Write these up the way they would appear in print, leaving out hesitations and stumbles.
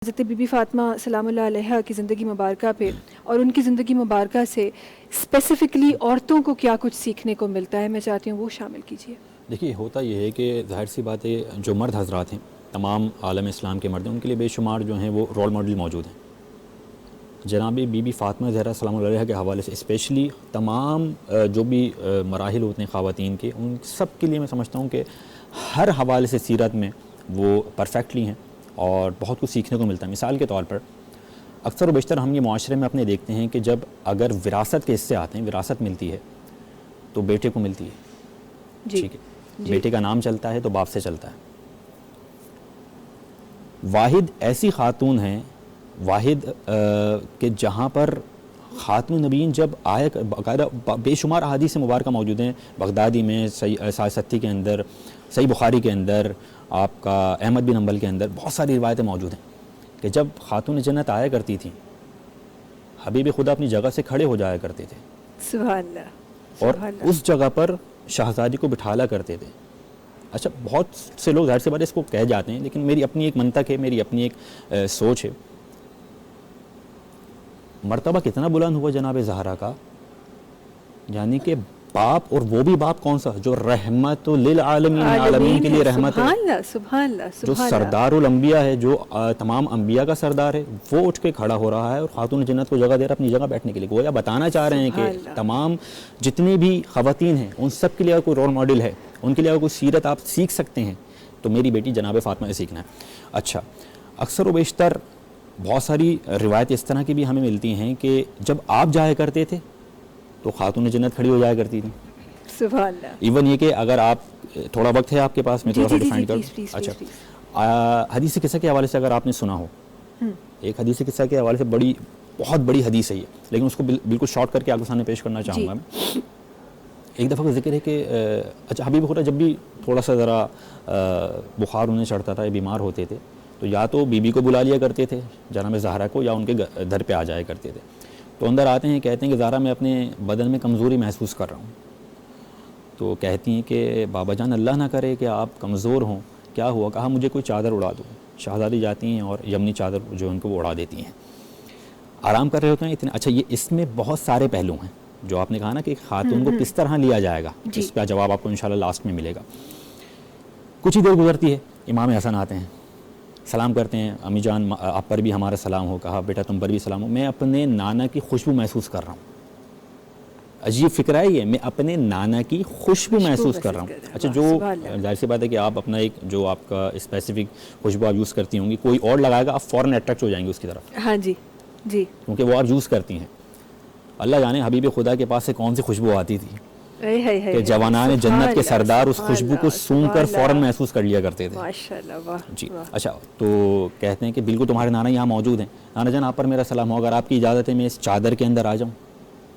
حضرت be be Fatima سلام اللہ علیہا کی زندگی مبارکہ پہ اور ان کی زندگی مبارکہ سے اسپیسیفکلی عورتوں کو کیا کچھ سیکھنے کو ملتا ہے، میں چاہتی ہوں وہ شامل کیجیے۔ دیکھیے، ہوتا یہ ہے کہ ظاہر سی بات ہے، جو مرد حضرات ہیں، تمام عالم اسلام کے مرد ہیں، ان کے لیے بے شمار جو ہیں وہ رول ماڈل موجود ہیں۔ جناب بی بی فاطمہ زہرا سلام اللہ علیہا کے حوالے سے اسپیشلی تمام جو بھی مراحل ہوتے ہیں خواتین کے، ان سب کے لیے میں سمجھتا ہوں کہ ہر حوالے سے سیرت میں وہ پرفیکٹلی ہیں اور بہت کچھ سیکھنے کو ملتا ہے۔ مثال کے طور پر اکثر و بیشتر ہم یہ معاشرے میں اپنے دیکھتے ہیں کہ جب اگر وراثت کے حصے آتے ہیں، وراثت ملتی ہے تو بیٹے کو ملتی ہے، ٹھیک ہے، بیٹے کا نام چلتا ہے تو باپ سے چلتا ہے۔ واحد ایسی خاتون ہیں، واحد کہ جہاں پر خاتم النبیین جب آئے، باقاعدہ بے شمار احادیث مبارکہ موجود ہیں، بغدادی میں، سیاسی کے اندر، صحیح بخاری کے اندر، آپ کا احمد بن حنبل کے اندر بہت ساری روایتیں موجود ہیں کہ جب خاتون جنت آیا کرتی تھیں، حبیب خدا اپنی جگہ سے کھڑے ہو جایا کرتے تھے، سبحان اللہ، اور اس جگہ پر شہزادی کو بٹھالا کرتے تھے۔ اچھا، بہت سے لوگ ظاہر سی بات اس کو کہہ جاتے ہیں، لیکن میری اپنی ایک منطق ہے، میری اپنی ایک سوچ ہے۔ مرتبہ کتنا بلند ہوا جناب زہرا کا، یعنی کہ باپ، اور وہ بھی باپ کون سا، جو رحمت للعالمین، عالمین کے لیے رحمت ہے، سبحان اللہ، سبحان اللہ، جو سردار الانبیاء ہے، جو تمام انبیاء کا سردار ہے، وہ اٹھ کے کھڑا ہو رہا ہے اور خاتون جنت کو جگہ دے رہا ہے اپنی جگہ بیٹھنے کے لیے۔ گویا بتانا چاہ رہے ہیں کہ تمام جتنی بھی خواتین ہیں، ان سب کے لیے اگر کوئی رول ماڈل ہے، ان کے لیے اگر کوئی سیرت آپ سیکھ سکتے ہیں تو میری بیٹی جناب فاطمہ سے سیکھنا ہے۔ اچھا، اکثر و بیشتر بہت ساری روایت اس طرح کی بھی ہمیں ملتی ہیں کہ جب آپ جایا کرتے تھے تو خاتون جنت کھڑی ہو جایا کرتی تھیں۔ سبحان اللہ۔ ایون یہ کہ اگر آپ، تھوڑا وقت ہے آپ کے پاس، میں تھوڑا سا ڈیفائن کروں۔ اچھا، حدیث قصہ کے حوالے سے اگر آپ نے سنا ہو، ایک حدیث قصہ کے حوالے سے بہت بڑی حدیث ہے یہ، لیکن اس کو بالکل شارٹ کر کے آپ کے سامنے پیش کرنا چاہوں گا میں۔ ایک دفعہ کا ذکر ہے کہ اچھا، حبیب خدا جب بھی تھوڑا سا ذرا بخار انہیں چڑھتا تھا یا بیمار ہوتے تھے تو یا تو بی بی کو بلا لیا کرتے تھے، جناب زہرا کو، یا ان کے گھر پہ آ جایا کرتے تھے۔ تو اندر آتے ہیں، کہتے ہیں کہ زہرا میں اپنے بدن میں کمزوری محسوس کر رہا ہوں۔ تو کہتی ہیں کہ بابا جان اللہ نہ کرے کہ آپ کمزور ہوں، کیا ہوا؟ کہا مجھے کوئی چادر اڑا دو۔ شہزادی جاتی ہیں اور یمنی چادر جو ان کو وہ اڑا دیتی ہیں، آرام کر رہے ہوتے ہیں اتنے۔ اچھا، یہ اس میں بہت سارے پہلو ہیں جو آپ نے کہا نا کہ خاتون کو کس طرح لیا جائے گا، اس کا جواب آپ کو انشاءاللہ لاسٹ میں ملے گا۔ کچھ ہی دیر گزرتی ہے، امام حسن آتے ہیں، سلام کرتے ہیں، امی جان آپ پر بھی ہمارا سلام ہو۔ کہا بیٹا تم پر بھی سلام ہو، میں اپنے نانا کی خوشبو محسوس کر رہا ہوں۔ عجیب فکر ہے یہ، میں اپنے نانا کی خوشبو محسوس کر رہا ہوں۔ اچھا، جو ظاہر سی بات ہے کہ آپ اپنا ایک جو آپ کا اسپیسیفک خوشبو آپ یوز کرتی ہوں گی، کوئی اور لگائے گا آپ فوراً اٹریکٹ ہو جائیں گے اس کی طرف۔ ہاں جی جی، کیونکہ وہ آپ یوز کرتی ہیں۔ اللہ جانے حبیب خدا کے پاس سے کون سی خوشبو آتی تھی کہ جوانان جنت کے سردار اس خوشبو کو سونگھ کر فوراً محسوس کر لیا کرتے تھے۔ ماشاءاللہ، واہ جی۔ اچھا، تو کہتے ہیں کہ بالکل تمہارے نانا یہاں موجود ہیں، نانا جان آپ پر میرا سلام ہو، اگر آپ کی اجازت ہے میں اس چادر کے اندر آ جاؤں؟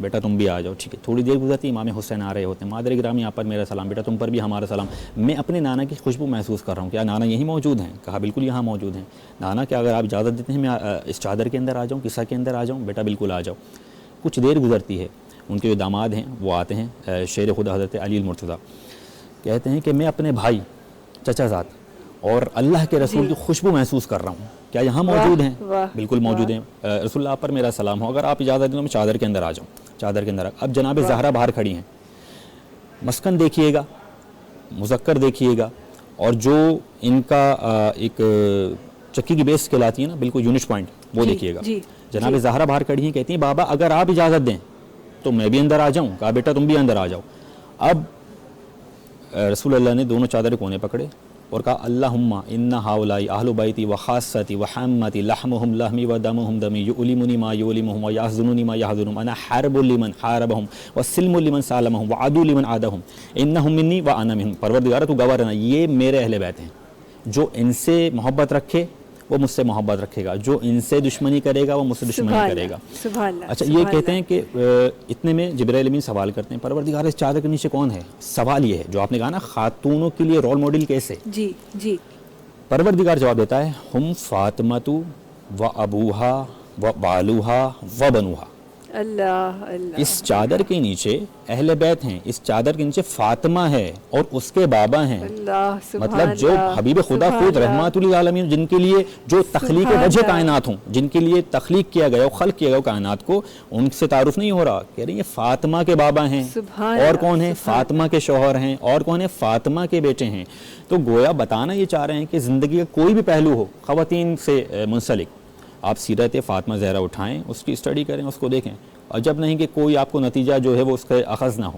بیٹا تم بھی آ جاؤ، ٹھیک ہے۔ تھوڑی دیر گزرتی، امام حسین آ رہے ہوتے ہیں، مادر گرامی آپ پر میرا سلام، بیٹا تم پر بھی ہمارا سلام، میں اپنے نانا کی خوشبو محسوس کر رہا ہوں، کیا نانا یہیں موجود ہیں؟ کہا بالکل یہاں موجود ہیں۔ نانا کیا اگر آپ اجازت دیتے ہیں میں اس چادر کے اندر آ جاؤں، قصہ کے اندر آ جاؤں؟ بیٹا بالکل آ جاؤ۔ کچھ دیر گزرتی ہے، ان کے جو داماد ہیں وہ آتے ہیں، شیر خدا حضرت علی المرتضیٰ، کہتے ہیں کہ میں اپنے بھائی چچا زاد اور اللہ کے رسول کی خوشبو محسوس کر رہا ہوں، کیا یہاں موجود ہیں؟ بالکل موجود ہیں، رسول اللہ آپ پر میرا سلام ہو، اگر آپ اجازت دیں تو میں چادر کے اندر آ جاؤں۔ چادر کے اندر اب جناب زہرا باہر کھڑی ہیں، مسکن دیکھیے گا، مذکر دیکھیے گا، اور جو ان کا ایک چکی کی بیس کہلاتی ہے نا، بالکل یونٹ پوائنٹ، وہ دیکھیے گا۔ جناب زہرا باہر کھڑی ہیں، کہتی ہیں بابا اگر آپ اجازت دیں تو میں بھی اندر آ جاؤں؟ کہا بیٹا تم بھی اندر آ جاؤ۔ اب رسول اللہ نے دونوں چادر کونے پکڑے اور کہا اللہم ان ہؤلاء اہل بیتی وخاصتی وحمتی لحمہم لحمی ودمہم دمی یؤلمنی ما یؤلمہم ویحزننی ما یحزنہم انا حرب لمن حاربہم وسلم لمن سالمہم وعدو لمن عادہم انہم منی وانا منہم۔ پروردگار تو گواہ رہنا، یہ میرے اہل بیت ہیں، جو ان سے محبت رکھے وہ مجھ سے محبت رکھے گا، جو ان سے دشمنی کرے گا وہ مجھ سے دشمنی کرے گا۔ اچھا، یہ کہتے ہیں کہ اتنے میں جبرائیل امین سوال کرتے ہیں پروردگار اس چادر کے نیچے کون ہے؟ سوال یہ ہے جو آپ نے کہا نا خاتونوں کے لیے رول ماڈل کیسے؟ جی جی۔ پروردگار جواب دیتا ہے ہم فاطمہ و ابوہا و بالوہا و بنوہا۔ اللہ اللہ اس چادر کے نیچے اہل بیت ہیں, اس چادر کے نیچے فاطمہ ہے اور اس کے بابا ہیں. اللہ سبحان مطلب جو اللہ حبیب خدا سبحان خود اللہ رحمت للعالمین, جن کے لیے جو تخلیق سبحان وجہ اللہ کائنات ہوں, جن کے لیے تخلیق کیا گیا خلق کیا گیا کائنات کو, ان سے تعارف نہیں ہو رہا. کہہ رہی ہیں فاطمہ کے بابا ہیں, سبحان اور اللہ کون ہیں؟ سبحان فاطمہ کے شوہر ہیں, اور کون ہیں؟ فاطمہ کے بیٹے ہیں. تو گویا بتانا یہ چاہ رہے ہیں کہ زندگی کا کوئی بھی پہلو ہو خواتین سے منسلک, آپ سیرت فاطمہ زہرا اٹھائیں, اس کی اسٹڈی کریں, اس کو دیکھیں, اور جب نہیں کہ کوئی آپ کو نتیجہ جو ہے وہ اس کا اخذ نہ ہو.